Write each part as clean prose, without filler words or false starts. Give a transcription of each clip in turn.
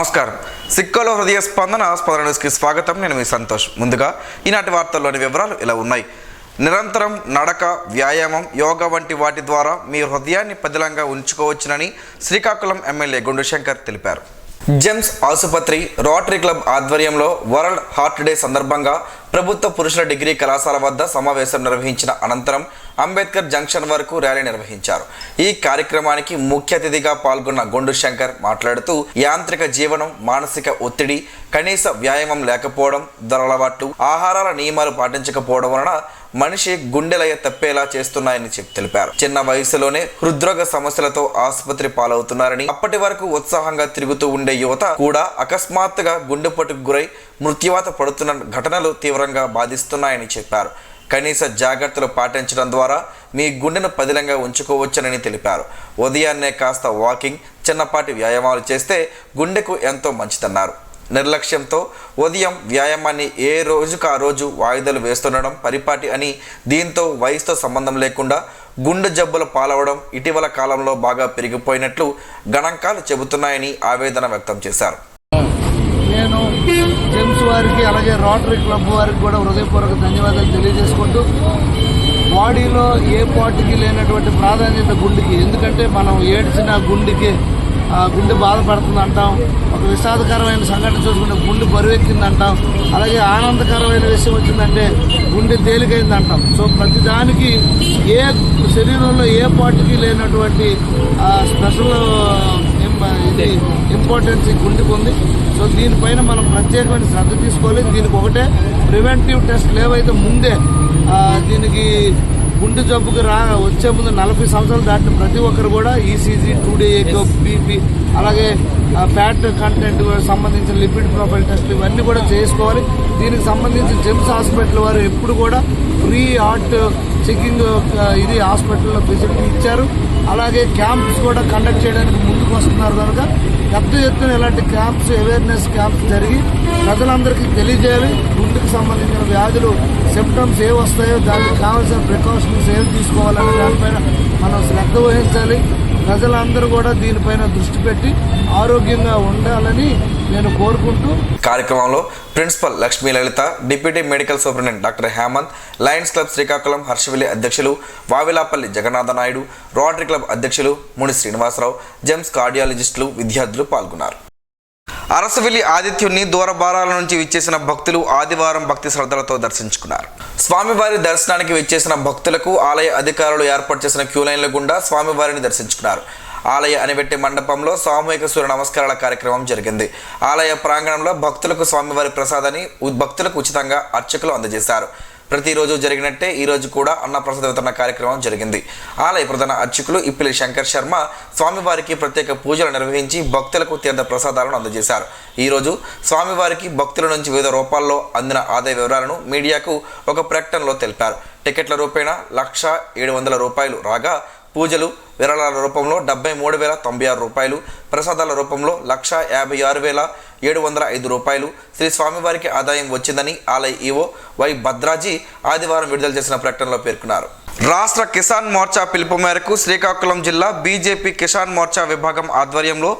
నమస్కారం. సిక్కోలో హృదయ స్పందన న్యూస్కి స్వాగతం. నేను మీ సంతోష్. ముందుగా ఈనాటి వార్తల్లోని వివరాలు ఇలా ఉన్నాయి. నిరంతరం నడక, వ్యాయామం, యోగా వంటి వాటి ద్వారా మీ హృదయాన్ని పదిలంగా ఉంచుకోవచ్చునని శ్రీకాకుళం ఎమ్మెల్యే గుండు శంకర్ తెలిపారు. జెమ్స్ ఆసుపత్రి, రోటరీ క్లబ్ ఆధ్వర్యంలో వరల్డ్ హార్ట్ డే సందర్భంగా ప్రభుత్వ పురుషుల డిగ్రీ కళాశాల వద్ద సమావేశం నిర్వహించిన అనంతరం అంబేద్కర్ జంక్షన్ వరకు ర్యాలీ నిర్వహించారు. ఈ కార్యక్రమానికి ముఖ్య అతిథిగా పాల్గొన్న గుండు శంకర్ మాట్లాడుతూ యాంత్రిక జీవనం, మానసిక ఒత్తిడి, కనీస వ్యాయామం లేకపోవడం, దురలవాట్లు, ఆహారాల నియమాలు పాటించకపోవడం వలన మనిషి గుండెలయ తప్పేలా చేస్తున్నాయని తెలిపారు. చిన్న వయసులోనే హృద్రోగ సమస్యలతో ఆసుపత్రి పాలవుతున్నారని, అప్పటి వరకు ఉత్సాహంగా తిరుగుతూ ఉండే యువత కూడా అకస్మాత్తుగా గుండెపోటుకు గురై మృత్యువాత పడుతున్న ఘటనలు తీవ్రంగా బాధిస్తున్నాయని చెప్పారు. కనీస జాగ్రత్తలు పాటించడం ద్వారా మీ గుండెను పదిలంగా ఉంచుకోవచ్చునని తెలిపారు. ఉదయాన్నే కాస్త వాకింగ్, చిన్నపాటి వ్యాయామాలు చేస్తే గుండెకు ఎంతో మంచిదన్నారు. నిర్లక్ష్యంతో ఉదయం వ్యాయామాన్ని ఏ రోజుకు ఆ రోజు వాయిదాలు వేస్తుండడం పరిపాటి అని, దీంతో వయసుతో సంబంధం లేకుండా గుండె జబ్బుల పాలవడం ఇటీవల కాలంలో బాగా పెరిగిపోయినట్లు గణాంకాలు చెబుతున్నాయని ఆవేదన వ్యక్తం చేశారు. నేను జెమ్స్ వారికి అలాగే రోటరీ క్లబ్ వారికి కూడా హృదయపూర్వక ధన్యవాదాలు తెలియజేసుకుంటూ, బాడీలో ఏ పార్టీకి లేనటువంటి ప్రాధాన్యత గుండెకి. ఎందుకంటే మనం ఏడ్చిన గుండెకి గుండె బాధపడుతుంది అంటాం, ఒక విషాదకరమైన సంఘటన చూసుకుంటే గుండె బరువెక్కింది అంటాం, అలాగే ఆనందకరమైన విషయం వచ్చిందంటే గుండె తేలికైంది అంటాం. సో ప్రతిదానికి ఏ శరీరంలో ఏ పార్టీకి లేనటువంటి స్పెషల్ ఇది ఇంపార్టెన్స్ గుండెకు ఉంది. సో దీనిపైన మనం ప్రత్యేకమైన శ్రద్ధ తీసుకోవాలి. దీనికి ఒకటే ప్రివెంటివ్ టెస్ట్లు ఏవైతే ముందే దీనికి గుండె జబ్బుకి వచ్చే ముందు 40 సంవత్సరాలు దాటిన ప్రతి ఒక్కరు కూడా ఈసీజీ, 2D ఎకో, బీపీ, అలాగే ఫ్యాట్ కంటెంట్ సంబంధించిన లిపిడ్ ప్రొఫైల్ టెస్ట్లు ఇవన్నీ కూడా చేసుకోవాలి. దీనికి సంబంధించి జెమ్స్ హాస్పిటల్ వారు ఎప్పుడు కూడా ఫ్రీ హార్ట్ చెకింగ్ ఇది హాస్పిటల్లో ఫెసిలిటీ ఇచ్చారు. అలాగే క్యాంప్స్ కూడా కండక్ట్ చేయడానికి ముందుకు వస్తున్నారు. కనుక పెద్ద ఎత్తున ఇలాంటి క్యాంప్స్, అవేర్నెస్ క్యాంప్స్ జరిగి ప్రజలందరికీ తెలియజేయాలి. గుండెకు సంబంధించిన వ్యాధులు సిమ్టమ్స్ ఏ వస్తాయో దానికి కావాల్సిన ప్రికాషన్స్ ఏం తీసుకోవాలనే దానిపైన మనం శ్రద్ధ వహించాలి. ప్రజలందరూ కూడా దీనిపైన దృష్టి పెట్టి ఆరోగ్యంగా ఉండాలని నేను కోరుకుంటూ, కార్యక్రమంలో principal Lakshmi Lalitha, deputy medical superintendent doctor Hemanth, lions club Srikakulam Harshavilli అధ్యక్షులు వావిలాపల్లి జగన్నాథ నాయుడు, రోటరీ క్లబ్ అధ్యక్షులు ముని శ్రీనివాసరావు, జెమ్స్ కార్డియాలజిస్టులు, విద్యార్థులు పాల్గొన్నారు. అరసవిల్లి ఆదిత్యుని దూరభారాల నుంచి విచ్చేసిన భక్తులు ఆదివారం భక్తి శ్రద్ధలతో దర్శించుకున్నారు. స్వామివారి దర్శనానికి విచ్చేసిన భక్తులకు ఆలయ అధికారులు ఏర్పాటు చేసిన క్యూ లైన్ల గుండా స్వామివారిని దర్శించుకున్నారు. ఆలయ అనివెట్టి మండపంలో సామూహిక సూర్య నమస్కారాల కార్యక్రమం జరిగింది. ఆలయ ప్రాంగణంలో భక్తులకు స్వామివారి ప్రసాదాన్ని భక్తులకు ఉచితంగా అర్చకులు అందజేశారు. ప్రతిరోజు జరిగినట్టే ఈరోజు కూడా అన్నప్రసాద వితరణ కార్యక్రమం జరిగింది. ఆలయ ప్రధాన అర్చకులు ఇప్పిలి శంకర్ శర్మ స్వామివారికి ప్రత్యేక పూజలు నిర్వహించి భక్తులకు తీర్థ ప్రసాదాలను అందజేశారు. ఈరోజు స్వామివారికి భక్తుల నుంచి వివిధ రూపాల్లో అందిన ఆదాయ వివరాలను మీడియాకు ఒక ప్రకటనలో తెలిపారు. టికెట్ల రూపేణా 1,700 రూపాయలు రాగా, పూజలు విరాళాల రూపంలో 73,096 రూపాయలు, ప్రసాదాల రూపంలో 1,56,705 రూపాయలు శ్రీ స్వామివారికి ఆదాయం వచ్చిందని ఆలయ ఈవో వై భద్రాజీ ఆదివారం విడుదల చేసిన ప్రకటనలో పేర్కొన్నారు. రాష్ట్ర కిసాన్ మోర్చా పిలుపు మేరకు శ్రీకాకుళం జిల్లా బీజేపీ కిసాన్ మోర్చా విభాగం ఆధ్వర్యంలో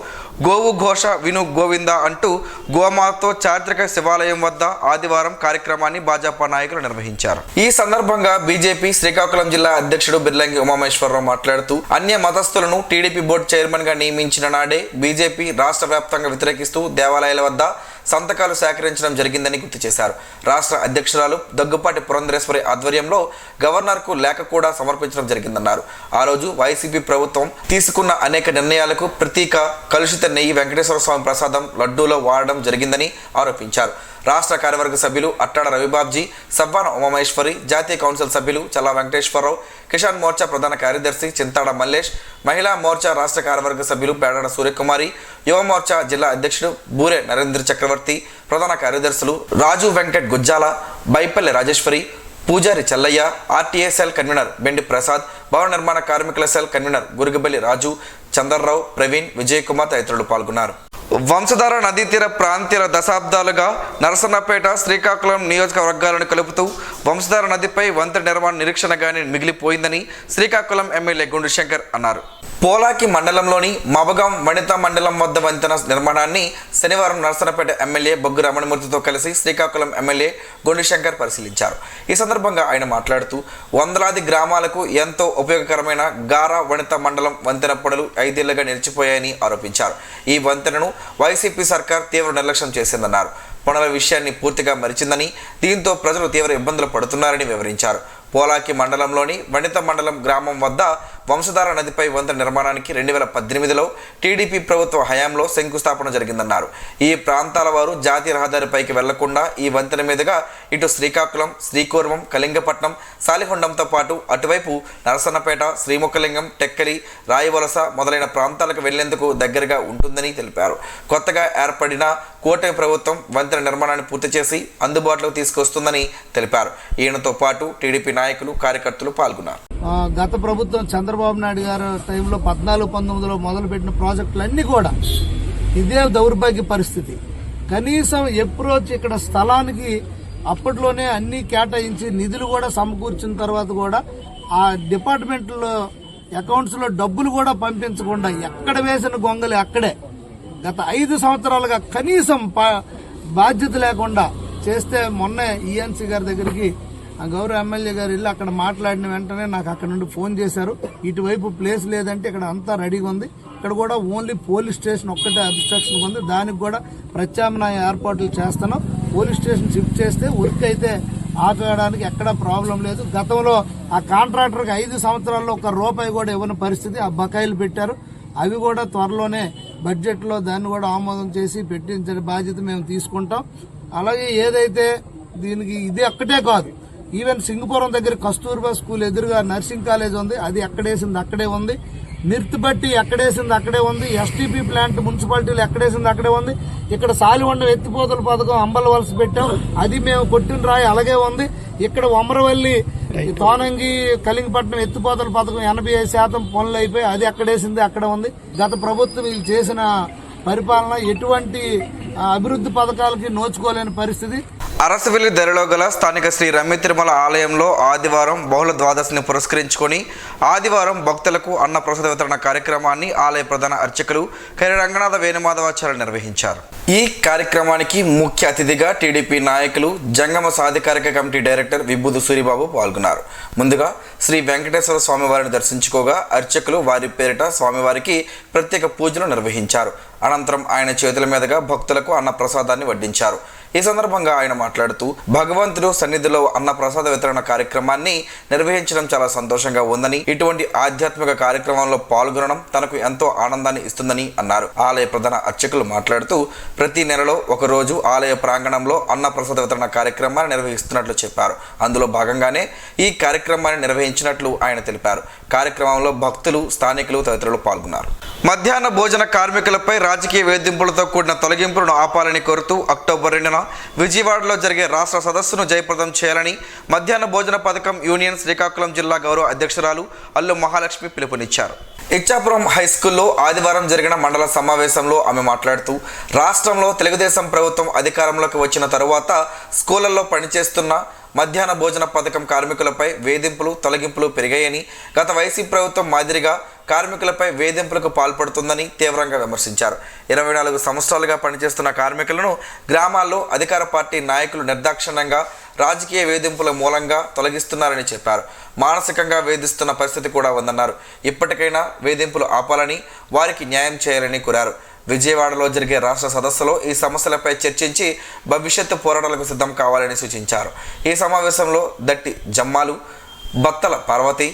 గోవు ఘోష విను గోవింద అంటూ గోమాతో చారిత్రక శివాలయం వద్ద ఆదివారం కార్యక్రమాన్ని భాజపా నాయకులు నిర్వహించారు. ఈ సందర్భంగా బీజేపీ శ్రీకాకుళం జిల్లా అధ్యక్షుడు బిర్లంగి ఉమామేశ్వరరావు మాట్లాడుతూ, అన్య మతస్థులను టీడీపీ బోర్డు చైర్మన్ గా నియమించిన నాడే బీజేపీ రాష్ట్ర వ్యాప్తంగా వ్యతిరేకిస్తూ దేవాలయాల వద్ద సంతకాలు సేకరించడం జరిగిందని గుర్తు చేశారు. రాష్ట్ర అధ్యక్షురాలు దగ్గుపాటి పురంధరేశ్వరి ఆధ్వర్యంలో గవర్నర్కు లేఖ కూడా సమర్పించడం జరిగిందన్నారు. ఆ రోజు వైసీపీ ప్రభుత్వం తీసుకున్న అనేక నిర్ణయాలకు ప్రతీక కలుషిత నెయ్యి వెంకటేశ్వర స్వామి ప్రసాదం లడ్డూలో వాడడం జరిగిందని ఆరోపించారు. రాష్ట్ర కార్యవర్గ సభ్యులు అట్టాడ రవిబాబ్జీ, సవ్వాన ఉమామేశ్వరి, జాతీయ కౌన్సిల్ సభ్యులు చల్లా వెంకటేశ్వరరావు, కిసాన్ మోర్చా ప్రధాన కార్యదర్శి చింతాడ మల్లేష్, మహిళా మోర్చా రాష్ట్ర కార్యవర్గ సభ్యులు పేడాడ సూర్యకుమారి, యువ మోర్చా జిల్లా అధ్యక్షుడు బూరే నరేంద్ర చక్రవర్తి, ప్రధాన కార్యదర్శులు రాజు Venkat Gujjala, Baipalli Rajeswari, Pujari Chellaiah, RTA cell convener Bendi Prasad, భవన నిర్మాణ కార్మికుల సెల్ కన్వీనర్ గురిగబల్లి రాజు, చందర్రావు, ప్రవీణ్, విజయ్ కుమార్ తదితరులు పాల్గొన్నారు. వంశధార నదీ తీర ప్రాంతీయ దశాబ్దాలుగా నరసన్నపేట శ్రీకాకుళం నియోజకవర్గాలను కలుపుతూ వంశధార నదిపై వంతెన నిర్మాణ నిరీక్షణగానే మిగిలిపోయిందని శ్రీకాకుళం ఎమ్మెల్యే గుండుశంకర్ అన్నారు. పోలాకి మండలంలోని మబగాం వనిత మండలం వద్ద వంతెన నిర్మాణాన్ని శనివారం నరసన్నపేట ఎమ్మెల్యే బొగ్గు రమణమూర్తితో కలిసి శ్రీకాకుళం ఎమ్మెల్యే గుండుశంకర్ పరిశీలించారు. ఈ సందర్భంగా ఆయన మాట్లాడుతూ వందలాది గ్రామాలకు ఎంతో ఉపయోగకరమైన గారా వనిత మండలం వంతెన పనులు 5 ఏళ్లుగా నిలిచిపోయాయని ఆరోపించారు. ఈ వంతెనను వైసీపీ సర్కార్ తీవ్ర నిర్లక్ష్యం చేసిందన్నారు. పనుల విషయాన్ని పూర్తిగా మరిచిందని, దీంతో ప్రజలు తీవ్ర ఇబ్బందులు పడుతున్నారని వివరించారు. పోలాకి మండలంలోని వనిత మండలం గ్రామం వద్ద వంశధార నదిపై వంతెన నిర్మాణానికి 2018లో టీడీపీ ప్రభుత్వ హయాంలో శంకుస్థాపన జరిగిందన్నారు. ఈ ప్రాంతాల వారు జాతీయ రహదారిపైకి వెళ్లకుండా ఈ వంతెన మీదుగా ఇటు శ్రీకాకుళం, శ్రీకూర్మం, కళింగపట్నం, సాలిహొండంతో పాటు అటువైపు నరసన్నపేట, శ్రీముఖలింగం, టెక్కలి, రాయవలస మొదలైన ప్రాంతాలకు వెళ్లేందుకు దగ్గరగా ఉంటుందని తెలిపారు. కొత్తగా ఏర్పడిన కూటమి ప్రభుత్వం వంతెన నిర్మాణాన్ని పూర్తి చేసి అందుబాటులోకి తీసుకొస్తుందని తెలిపారు. ఈయనతో పాటు టీడీపీ నాయకులు, కార్యకర్తలు పాల్గొన్నారు. గత ప్రభుత్వం చంద్రబాబు నాయుడు గారు టైంలో 14-19లో మొదలుపెట్టిన ప్రాజెక్టులన్నీ కూడా ఇదే దౌర్భాగ్య పరిస్థితి. కనీసం అప్రోచ్ ఇక్కడ స్థలానికి అప్పట్లోనే అన్ని కేటాయించి నిధులు కూడా సమకూర్చిన తర్వాత కూడా ఆ డిపార్ట్మెంట్లో అకౌంట్స్లో డబ్బులు కూడా పంపించకుండా ఎక్కడ వేసిన గొంగలి అక్కడే గత 5 సంవత్సరాలుగా కనీసం బాధ్యత లేకుండా చేస్తే మొన్న ఈఎన్సీ గారి దగ్గరికి గౌరవ ఎమ్మెల్యే గారు వెళ్ళి అక్కడ మాట్లాడిన వెంటనే నాకు అక్కడ నుండి ఫోన్ చేశారు. ఇటువైపు ప్లేస్ లేదంటే ఇక్కడ అంతా రెడీగా ఉంది, ఇక్కడ కూడా ఓన్లీ పోలీస్ స్టేషన్ ఒక్కటే అబ్స్ట్రక్షన్ ఉంది, దానికి కూడా ప్రత్యామ్నాయ ఏర్పాట్లు చేస్తాను. పోలీస్ స్టేషన్ షిఫ్ట్ చేస్తే వర్క్ అయితే ఆపేయడానికి ఎక్కడా ప్రాబ్లం లేదు. గతంలో ఆ కాంట్రాక్టర్కి 5 సంవత్సరాల్లో ₹1 కూడా ఇవ్వని పరిస్థితి, ఆ బకాయిలు పెట్టారు. అవి కూడా త్వరలోనే బడ్జెట్లో దాన్ని కూడా ఆమోదం చేసి పెట్టించే బాధ్యత మేము తీసుకుంటాం. అలాగే ఏదైతే దీనికి ఇది ఒక్కటే కాదు, ఈవెన్ సింగపురం దగ్గర కస్తూర్బా స్కూల్ ఎదురుగా నర్సింగ్ కాలేజ్ ఉంది, అది ఎక్కడేసింది అక్కడే ఉంది. మిర్తిపట్టి ఎక్కడేసింది అక్కడే ఉంది. ఎస్టీపీ ప్లాంట్ మున్సిపాలిటీలు ఎక్కడేసింది అక్కడే ఉంది. ఇక్కడ సాలిహొండం ఎత్తిపోతల పథకం అంబలవలస పెట్టాం, అది మేము కొట్టిన రాయి అలాగే ఉంది. ఇక్కడ ఒమరవల్లి, తోనంగి, కలింగపట్నం ఎత్తిపోతల పథకం 85% పనులు అయిపోయి అది ఎక్కడేసింది అక్కడ ఉంది. గత ప్రభుత్వం వీళ్ళు చేసిన పరిపాలన ఎటువంటి అభివృద్ధి పథకాలకి నోచుకోలేని పరిస్థితి. అరసవెల్లి ధరలో గల స్థానిక శ్రీ రమ్య తిరుమల ఆలయంలో ఆదివారం బహుళ ద్వాదశిని పురస్కరించుకొని ఆదివారం భక్తులకు అన్న ప్రసాద వితరణ కార్యక్రమాన్ని ఆలయ ప్రధాన అర్చకులు కరి రంగనాథ వేణుమాధవాచార్యులు నిర్వహించారు. ఈ కార్యక్రమానికి ముఖ్య అతిథిగా టీడీపీ నాయకులు, జంగమ సాధికారిక కమిటీ డైరెక్టర్ విభూది సూరిబాబు పాల్గొన్నారు. ముందుగా శ్రీ వెంకటేశ్వర స్వామివారిని దర్శించుకోగా అర్చకులు వారి పేరిట స్వామివారికి ప్రత్యేక పూజలు నిర్వహించారు. అనంతరం ఆయన చేతుల మీదుగా భక్తులకు అన్న ప్రసాదాన్ని వడ్డించారు. ఈ సందర్భంగా ఆయన మాట్లాడుతూ భగవంతుడు సన్నిధిలో అన్న ప్రసాద వితరణ కార్యక్రమాన్ని నిర్వహించడం చాలా సంతోషంగా ఉందని, ఇటువంటి ఆధ్యాత్మిక కార్యక్రమంలో పాల్గొనడం తనకు ఎంతో ఆనందాన్ని ఇస్తుందని అన్నారు. ఆలయ ప్రధాన అర్చకులు మాట్లాడుతూ ప్రతి నెలలో ఒక రోజు ఆలయ ప్రాంగణంలో అన్న ప్రసాద వితరణ కార్యక్రమాన్ని నిర్వహిస్తున్నట్లు చెప్పారు. అందులో భాగంగానే ఈ కార్యక్రమాన్ని నిర్వహించినట్లు ఆయన తెలిపారు. కార్యక్రమంలో భక్తులు, స్థానికులు తదితరులు పాల్గొన్నారు. మధ్యాహ్న భోజన కార్మికులపై రాజకీయ వేధింపులతో కూడిన తొలగింపులను ఆపాలని కోరుతూ అక్టోబర్ 2న విజయవాడలో జరిగే రాష్ట్ర సదస్సును జయప్రదం చేయాలని మధ్యాహ్న భోజన పథకం యూనియన్ శ్రీకాకుళం జిల్లా గౌరవ అధ్యక్షురాలు అల్లు మహాలక్ష్మి పిలుపునిచ్చారు. ఇచ్చాపురం హైస్కూల్లో ఆదివారం జరిగిన మండల సమావేశంలో ఆమె మాట్లాడుతూ రాష్ట్రంలో తెలుగుదేశం ప్రభుత్వం అధికారంలోకి వచ్చిన తరువాత స్కూళ్లలో పనిచేస్తున్న మధ్యాహ్న భోజన పథకం కార్మికులపై వేధింపులు, తొలగింపులు పెరిగాయని, గత వైసీపీ ప్రభుత్వం మాదిరిగా కార్మికులపై వేధింపులకు పాల్పడుతుందని తీవ్రంగా విమర్శించారు. 24 సంవత్సరాలుగా పనిచేస్తున్న కార్మికులను గ్రామాల్లో అధికార పార్టీ నాయకులు నిర్దాక్షిణ్యంగా రాజకీయ వేధింపుల మూలంగా తొలగిస్తున్నారని చెప్పారు. మానసికంగా వేధిస్తున్న పరిస్థితి కూడా ఉందన్నారు. ఇప్పటికైనా వేధింపులు ఆపాలని, వారికి న్యాయం చేయాలని కోరారు. విజయవాడలో జరిగే రాష్ట్ర సదస్సులో ఈ సమస్యలపై చర్చించి భవిష్యత్తు పోరాటాలకు సిద్ధం కావాలని సూచించారు. ఈ సమావేశంలో దట్టి జమ్మాలు, బత్తల పార్వతి,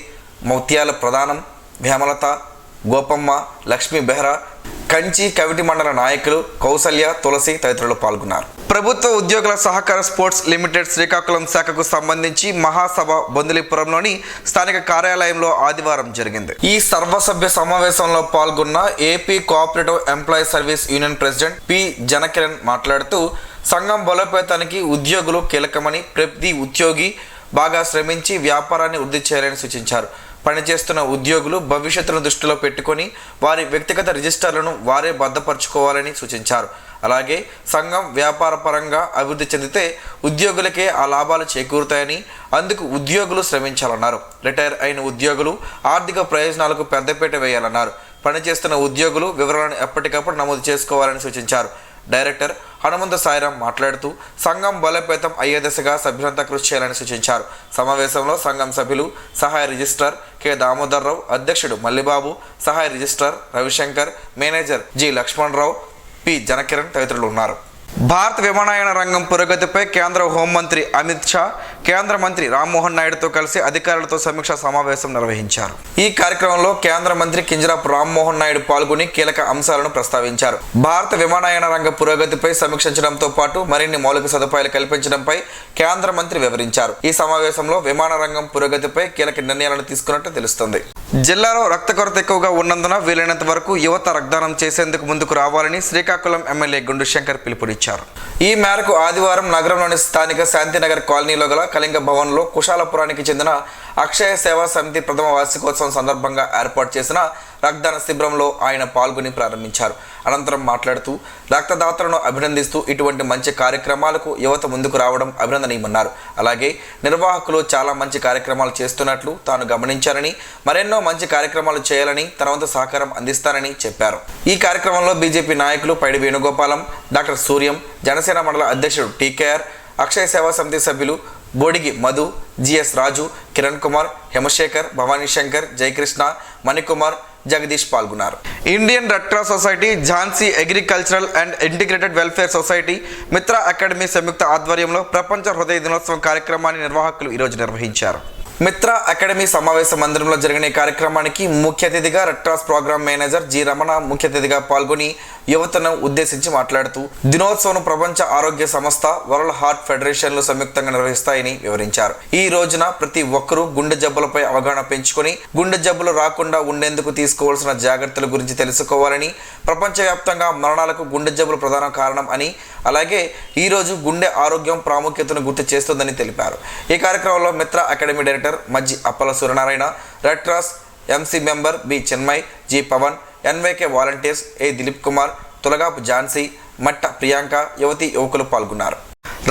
మౌత్యాల ప్రధానం, హేమలత, గోపమ్మ, లక్ష్మీ బెహ్రా, కంచి కవిటి మండల నాయకులు కౌసల్య, తులసి తదితరులు పాల్గొన్నారు. ప్రభుత్వ ఉద్యోగుల సహకార స్పోర్ట్స్ లిమిటెడ్ శ్రీకాకుళం శాఖకు సంబంధించి మహాసభ బొందిలిపురంలోని స్థానిక కార్యాలయంలో ఆదివారం జరిగింది. ఈ సర్వసభ్య సమావేశంలో పాల్గొన్న AP cooperative employee service union president P Janakiran మాట్లాడుతూ సంఘం బలోపేతానికి ఉద్యోగులు కీలకమని, ప్రతి ఉద్యోగి బాగా శ్రమించి వ్యాపారాన్ని వృద్ధి చేయాలని సూచించారు. పనిచేస్తున్న ఉద్యోగులు భవిష్యత్తును దృష్టిలో పెట్టుకొని వారి వ్యక్తిగత రిజిస్టర్లను వారే భద్రపరచుకోవాలని సూచించారు. అలాగే సంఘం వ్యాపార పరంగా అభివృద్ధి చెందితే ఉద్యోగులకే ఆ లాభాలు చేకూరుతాయని, అందుకు ఉద్యోగులు శ్రమించాలన్నారు. రిటైర్ అయిన ఉద్యోగులు ఆర్థిక ప్రయోజనాలకు పెద్దపీట వేయాలన్నారు. పనిచేస్తున్న ఉద్యోగులు వివరాలను ఎప్పటికప్పుడు నమోదు చేసుకోవాలని సూచించారు. డైరెక్టర్ హనుమంత సాయిరాం మాట్లాడుతూ సంఘం బలోపేతం అయ్యే దిశగా సభ్యులంతా కృషి చేయాలని సూచించారు. సమావేశంలో సంఘం సభ్యులు సహాయ రిజిస్ట్రార్ కె దామోదర్రావు, అధ్యక్షుడు మల్లిబాబు, సహాయ registrar Ravishankar, manager G Lakshmanarao, P Janakiran తదితరులు ఉన్నారు. భారత విమానయాన రంగం పురోగతిపై కేంద్ర హోంమంత్రి అమిత్ షా కేంద్ర మంత్రి రామ్మోహన్ నాయుడుతో కలిసి అధికారులతో సమీక్షా సమావేశం నిర్వహించారు. ఈ కార్యక్రమంలో కేంద్ర మంత్రి కింజరాపు రామ్మోహన్ నాయుడు పాల్గొని కీలక అంశాలను ప్రస్తావించారు. భారత విమానయాన రంగ పురోగతిపై సమీక్షించడంతో పాటు మరిన్ని మౌలిక సదుపాయాలు కల్పించడంపై కేంద్ర మంత్రి వివరించారు. ఈ సమావేశంలో విమాన రంగం పురోగతిపై కీలక నిర్ణయాలను తీసుకున్నట్టు తెలుస్తుంది. జిల్లాలో రక్త కొరత ఎక్కువగా ఉన్నందున వీలైనంత వరకు యువత రక్తదానం చేసేందుకు ముందుకు రావాలని శ్రీకాకుళం ఎమ్మెల్యే గుండు శంకర్ పిలుపునిచ్చారు. ఈ మేరకు ఆదివారం నగరంలోని స్థానిక శాంతినగర్ కాలనీలో గల కళింగ భవన్లో కుశాలపురానికి చెందిన అక్షయ సేవా సమితి ప్రథమ వార్షికోత్సవం సందర్భంగా ఏర్పాటు చేసిన రక్తదాన శిబిరంలో ఆయన పాల్గొని ప్రారంభించారు. అనంతరం మాట్లాడుతూ రక్తదాతలను అభినందిస్తూ ఇటువంటి మంచి కార్యక్రమాలకు యువత ముందుకు రావడం అభినందనీయమన్నారు. అలాగే నిర్వాహకులు చాలా మంచి కార్యక్రమాలు చేస్తున్నట్లు తాను గమనించారని, మరెన్నో మంచి కార్యక్రమాలు చేయాలని తన వంతు సహకారం అందిస్తానని చెప్పారు. ఈ కార్యక్రమంలో బీజేపీ నాయకులు పైడి వేణుగోపాలం, డాక్టర్ సూర్యం, జనసేన మండల అధ్యక్షుడు టీకేఆర్, అక్షయ సేవా సమితి సభ్యులు బోడిగి మధు, జిఎస్ రాజు, కిరణ్ కుమార్, హేమశేఖర్, భవానీ శంకర్, జయకృష్ణ, మణికుమార్, జగదీష్ పాల్గొన్నారు. Indian red cross society, Jhansi agricultural and integrated welfare society, మిత్ర అకాడమీ సంయుక్త ఆధ్వర్యంలో ప్రపంచ హృదయ దినోత్సవం కార్యక్రమాన్ని నిర్వాహకులు ఈరోజు నిర్వహించారు. మిత్ర అకాడమీ సమావేశ మందిరంలో జరిగిన కార్యక్రమానికి ముఖ్య అతిథిగా red cross programme manager G Ramana ముఖ్య అతిథిగా పాల్గొని యువతను ఉద్దేశించి మాట్లాడుతూ దినోత్సవం ప్రపంచ ఆరోగ్య సంస్థ, వరల్డ్ హార్ట్ ఫెడరేషన్లు సంయుక్తంగా నిర్వహిస్తాయని వివరించారు. ఈ రోజున ప్రతి ఒక్కరూ గుండె జబ్బులపై అవగాహన పెంచుకొని గుండె జబ్బులు రాకుండా ఉండేందుకు తీసుకోవాల్సిన జాగ్రత్తల గురించి తెలుసుకోవాలని, ప్రపంచవ్యాప్తంగా మరణాలకు గుండె జబ్బులు ప్రధాన కారణం అని, అలాగే ఈ రోజు గుండె ఆరోగ్యం ప్రాముఖ్యతను గుర్తు చేస్తుందని తెలిపారు. ఈ కార్యక్రమంలో Mitra academy director Majji Appala Suryanarayana, red cross MC member B Chinmay, G Pavan, NYK volunteers A Dileep Kumar, Tulagapu Jhansi, Matta Priyanka, యువతి యువకులు పాల్గొన్నారు.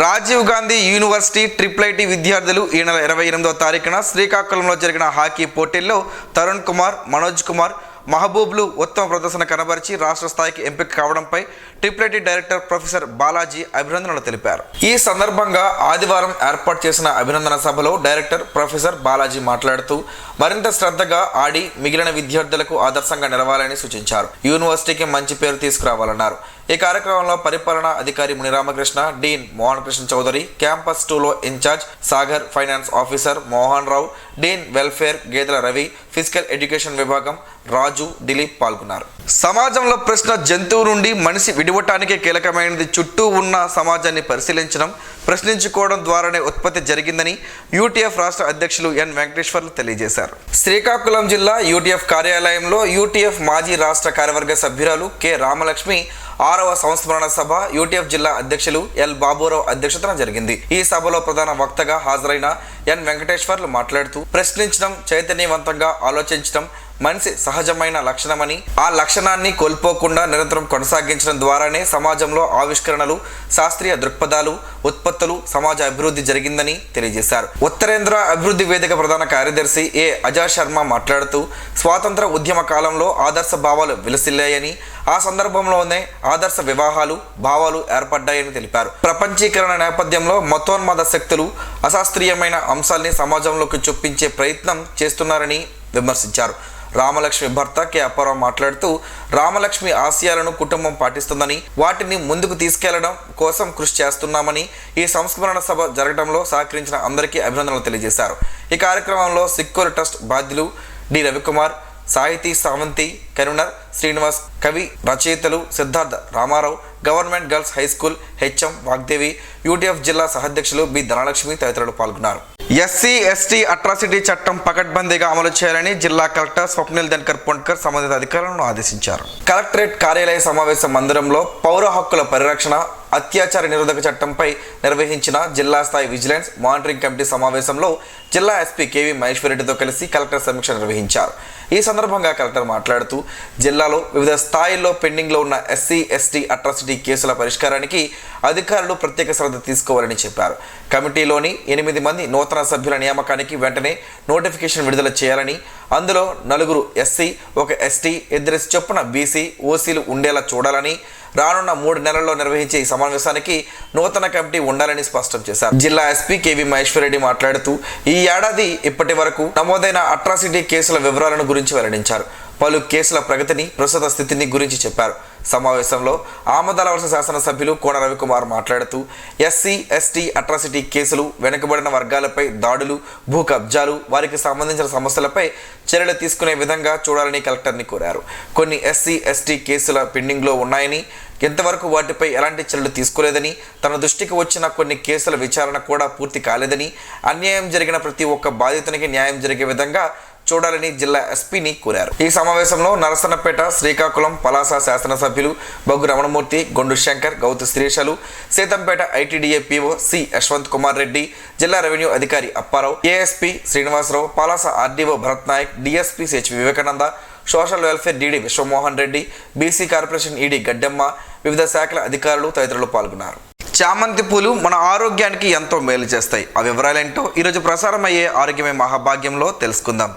రాజీవ్ గాంధీ యూనివర్సిటీ IIIT విద్యార్థులు ఈ నెల 28వ తారీఖున శ్రీకాకుళంలో జరిగిన హాకీ పోటీల్లో తరుణ్ కుమార్, మనోజ్ కుమార్, మహబూబ్లు ఉత్తమ ప్రదర్శన కనబరిచి రాష్ట్ర స్థాయికి ఎంపిక కావడంపై IIIT డైరెక్టర్ ప్రొఫెసర్ బాలాజీ అభినందనలు తెలిపారు. ఈ సందర్భంగా ఆదివారం ఏర్పాటు చేసిన అభినందన సభలో డైరెక్టర్ ప్రొఫెసర్ బాలాజీ మాట్లాడుతూ మరింత శ్రద్ధగా ఆడి మిగిలిన విద్యార్థులకు ఆదర్శంగా నిలవాలని సూచించారు. యూనివర్సిటీకి మంచి పేరు తీసుకురావాలన్నారు. ఈ కార్యక్రమంలో పరిపాలనా అధికారి మునిరామకృష్ణ, డీన్ మోహన్ కృష్ణ చౌదరి, క్యాంపస్ 2లో in charge Sagar, finance officer Mohan Rao, dean welfare Gedela Ravi, physical education విభాగం రాజు, దిలీప్ పాల్గొన్నారు. సమాజంలో ప్రశ్న జంతువు నుండి మనిషి విడివటానికి కీలకమైనది. చుట్టూ ఉన్న సమాజాన్ని పరిశీలించడం, ప్రశ్నించుకోవడం ద్వారానే ఉత్పత్తి జరిగిందని యూటీఎఫ్ రాష్ట్ర అధ్యక్షులు ఎన్ వెంకటేశ్వర్లు తెలియజేశారు. శ్రీకాకుళం జిల్లా యూటీఎఫ్ కార్యాలయంలో యూటీఎఫ్ మాజీ రాష్ట్ర కార్యవర్గ సభ్యురాలు కె రామలక్ష్మి 6వ సంస్మరణ సభ యూటీఎఫ్ జిల్లా అధ్యక్షులు ఎల్ బాబురావు అధ్యక్షతన జరిగింది. ఈ సభలో ప్రధాన వక్తగా హాజరైన ఎన్ వెంకటేశ్వర్లు మాట్లాడుతూ ప్రశ్నించడం, చైతన్యవంతంగా ఆలోచించడం మనిషి సహజమైన లక్షణమని, ఆ లక్షణాన్ని కోల్పోకుండా నిరంతరం కొనసాగించడం ద్వారానే సమాజంలో ఆవిష్కరణలు, శాస్త్రీయ దృక్పథాలు, ఉత్పత్తులు, సమాజ అభివృద్ధి జరిగిందని తెలియజేశారు. ఉత్తరేంద్ర అభివృద్ధి వేదిక ప్రధాన కార్యదర్శి ఏ అజా శర్మ మాట్లాడుతూ స్వాతంత్ర ఉద్యమ కాలంలో ఆదర్శ భావాలు విలసిల్లాయని, ఆ సందర్భంలోనే ఆదర్శ వివాహాలు, భావాలు ఏర్పడ్డాయని తెలిపారు. ప్రపంచీకరణ నేపథ్యంలో మతోన్మాద శక్తులు అశాస్త్రీయమైన అంశాల్ని సమాజంలోకి చొప్పించే ప్రయత్నం చేస్తున్నారని విమర్శించారు. రామలక్ష్మి భర్త కె అప్పారావు మాట్లాడుతూ రామలక్ష్మి ఆశయాలను కుటుంబం పాటిస్తుందని, వాటిని ముందుకు తీసుకెళ్లడం కోసం కృషి చేస్తున్నామని, ఈ సంస్మరణ సభ జరగడంలో సహకరించిన అందరికీ అభినందనలు తెలియజేశారు. ఈ కార్యక్రమంలో సిక్కోలు ట్రస్ట్ బాధ్యులు డి రవికుమార్, సాహితీ సావంతి, కన్వీనర్ శ్రీనివాస్, కవి రచయితలు Siddhartha Ramarao, government girls high school HM Vagdevi, UTF జిల్లా సహాధ్యక్షులు బి ధనలక్ష్మి తదితరులు పాల్గొన్నారు. ఎస్సీ/ఎస్టీ అట్రాసిటీ చట్టం పకడ్బందీగా అమలు చేయాలని జిల్లా కలెక్టర్ స్వప్నిల్ ధన్కర్ పొన్కర్ సంబంధిత అధికారులను ఆదేశించారు. కలెక్టరేట్ కార్యాలయ సమావేశ మందిరంలో పౌర హక్కుల పరిరక్షణ, అత్యాచార నిరోధక చట్టంపై నిర్వహించిన జిల్లా స్థాయి విజిలెన్స్ మానిటరింగ్ కమిటీ సమావేశంలో జిల్లా ఎస్పీ కేవీ మహేశ్వరరెడ్డితో కలిసి కలెక్టర్ సమీక్ష నిర్వహించారు. ఈ సందర్భంగా కలెక్టర్ మాట్లాడుతూ జిల్లాలో వివిధ స్థాయిల్లో పెండింగ్లో ఉన్న ఎస్సీ ఎస్టీ అట్రాసిటీ కేసుల పరిష్కారానికి అధికారులు ప్రత్యేక శ్రద్ధ తీసుకోవాలని చెప్పారు. కమిటీలోని 8 మంది నూతన సభ్యుల నియామకానికి వెంటనే నోటిఫికేషన్ విడుదల చేయాలని, అందులో 4 ఎస్సీ 1 ఎస్టీ 2 చొప్పున బీసీ ఓసీలు ఉండేలా చూడాలని, రానున్న 3 నెలల్లో నిర్వహించే ఈ సమావేశానికి నూతన కమిటీ ఉండాలని స్పష్టం చేశారు. జిల్లా ఎస్పీ కేవీ మహేశ్వరరెడ్డి మాట్లాడుతూ ఈ ఏడాది ఇప్పటి వరకు నమోదైన అట్రాసిటీ కేసుల వివరాలను గురించి వెల్లడించారు. పలు కేసుల ప్రగతిని, ప్రస్తుత స్థితిని గురించి చెప్పారు. సమావేశంలో ఆమదాలవలస శాసనసభ్యులు కోన రవికుమార్ మాట్లాడుతూ ఎస్సీ ఎస్టీ అట్రాసిటీ కేసులు, వెనుకబడిన వర్గాలపై దాడులు, భూ కబ్జాలు, వారికి సంబంధించిన సమస్యలపై చర్యలు తీసుకునే విధంగా చూడాలని కలెక్టర్ని కోరారు. కొన్ని ఎస్సీ ఎస్టీ కేసుల పెండింగ్లో ఉన్నాయని, ఇంతవరకు వాటిపై ఎలాంటి చర్యలు తీసుకోలేదని, తన దృష్టికి వచ్చిన కొన్ని కేసుల విచారణ కూడా పూర్తి కాలేదని, అన్యాయం జరిగిన ప్రతి ఒక్క బాధితునికి న్యాయం జరిగే విధంగా చూడాలని జిల్లా ఎస్పీని కోరారు. ఈ సమావేశంలో నరసన్నపేట, శ్రీకాకుళం, పలాస శాసనసభ్యులు Boggu Ramanamurthy, Gondu Shankar, Gouthu Sreesalu, Seethampeta ITDA PO C Yashwanth Kumar Reddy, జిల్లా రెవెన్యూ అధికారి Apparao, ASP Srinivasarao, Palasa RDO Bharath Nayak, DSP CH Vivekananda, social welfare DD Vishwamohan Reddy, BC corporation ED Gaddamma, వివిధ శాఖల అధికారులు తదితరులు పాల్గొన్నారు. చామంతి పూలు మన ఆరోగ్యానికి ఎంతో మేలు చేస్తాయి. ఆ వివరాలేంటో ఈరోజు ప్రసారమయ్యే ఆరోగ్యమే మహాభాగ్యంలో తెలుసుకుందాం.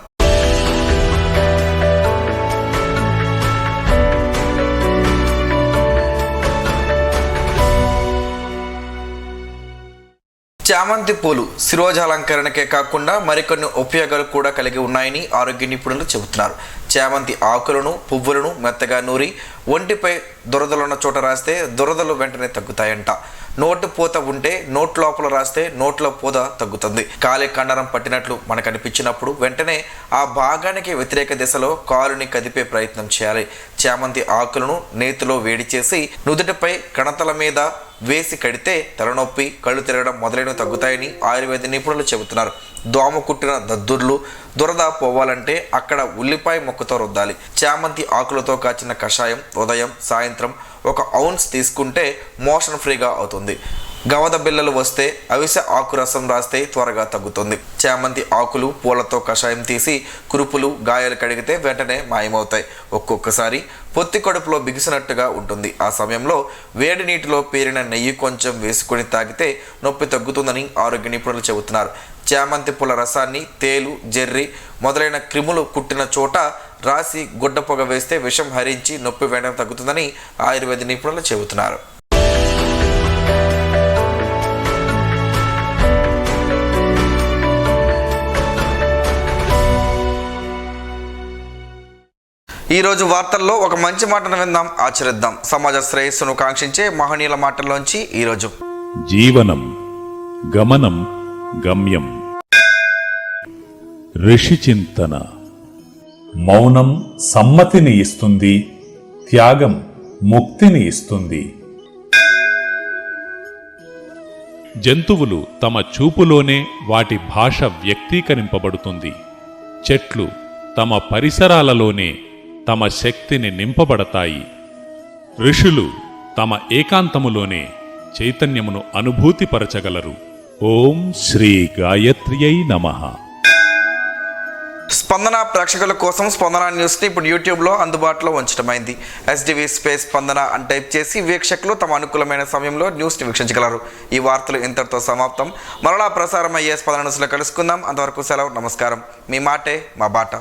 చామంతి పూలు శిరోజాలంకరణకే కాకుండా మరికొన్ని ఉపయోగాలు కూడా కలిగి ఉన్నాయని ఆరోగ్య నిపుణులు చెబుతున్నారు. చామంతి ఆకులను, పువ్వులను మెత్తగా నూరి ఒంటిపై దురదలున్న చోట రాస్తే దురదలు వెంటనే తగ్గుతాయంట. నోటు పూత ఉంటే నోట్ లోపల రాస్తే నోట్లో పూత తగ్గుతుంది. కాలి కండరం పట్టినట్లు మనకు అనిపించినప్పుడు వెంటనే ఆ భాగానికి వ్యతిరేక దిశలో కాలుని కదిపే ప్రయత్నం చేయాలి. చామంతి ఆకులను నేతిలో వేడి చేసి నుదుటిపై కణతల మీద వేసి కడితే తలనొప్పి, కళ్ళు తిరగడం మొదలైనవి తగ్గుతాయని ఆయుర్వేద నిపుణులు చెబుతున్నారు. దోమ కుట్టిన దద్దుర్లు, దురద పోవాలంటే అక్కడ ఉల్లిపాయ మొక్కతో రుద్దాలి. చామంతి ఆకులతో కాచిన కషాయం ఉదయం సాయంత్రం 1 ఔన్స్ తీసుకుంటే మోషన్ ఫ్రీగా అవుతుంది. గవద బిళ్ళలు వస్తే అవిసె ఆకు రసం రాస్తే త్వరగా తగ్గుతుంది. చామంతి ఆకులు, పూలతో కషాయం తీసి కురుపులు, గాయాలు కడిగితే వెంటనే మాయమవుతాయి. ఒక్కొక్కసారి పొత్తి కడుపులో బిగిసినట్టుగా ఉంటుంది. ఆ సమయంలో వేడి నీటిలో పేరిన నెయ్యి కొంచెం వేసుకొని తాగితే నొప్పి తగ్గుతుందని ఆరోగ్య నిపుణులు చెబుతున్నారు. చామంతి పూల రసాన్ని తేలు, జెర్రి మొదలైన క్రిములు కుట్టిన చోట రాసి గుడ్డ పొగ వేస్తే విషం హరించి నొప్పి వెంటనే తగ్గుతుందని ఆయుర్వేద నిపుణులు చెబుతున్నారు. ఈరోజు వార్తల్లో ఒక మంచి మాటను విందాం, ఆచరిద్దాం. సమాజ శ్రేయస్సును కాంక్షించే మహనీయుల మాటల్లోంచి ఈరోజు. జీవనం గమనం గమ్యం. ఋషి చింతన. మౌనం సమ్మతిని ఇస్తుంది, త్యాగం ముక్తిని ఇస్తుంది. జంతువులు తమ చూపులోనే వాటి భాష వ్యక్తీకరింపబడుతుంది. చెట్లు తమ పరిసరాలలోనే తమ శక్తిని నింపబడతాయి. ఋషులు తమ ఏకాంతములోనే చైతన్యమును అనుభూతిపరచగలరు. ఓం శ్రీ గాయత్ర్యై నమః. స్పందన ప్రేక్షకుల కోసం స్పందన న్యూస్ని ఇప్పుడు యూట్యూబ్లో అందుబాటులో ఉంచడమైంది. SDV స్పేస్ స్పందన అని టైప్ చేసి వీక్షకులు తమ అనుకూలమైన సమయంలో న్యూస్ని వీక్షించగలరు. ఈ వార్తలు ఇంతటితో సమాప్తం. మరలా ప్రసారం అయ్యే స్పందన న్యూస్లో కలుసుకుందాం. అంతవరకు సెలవు, నమస్కారం. మీ మాటే మా బాట.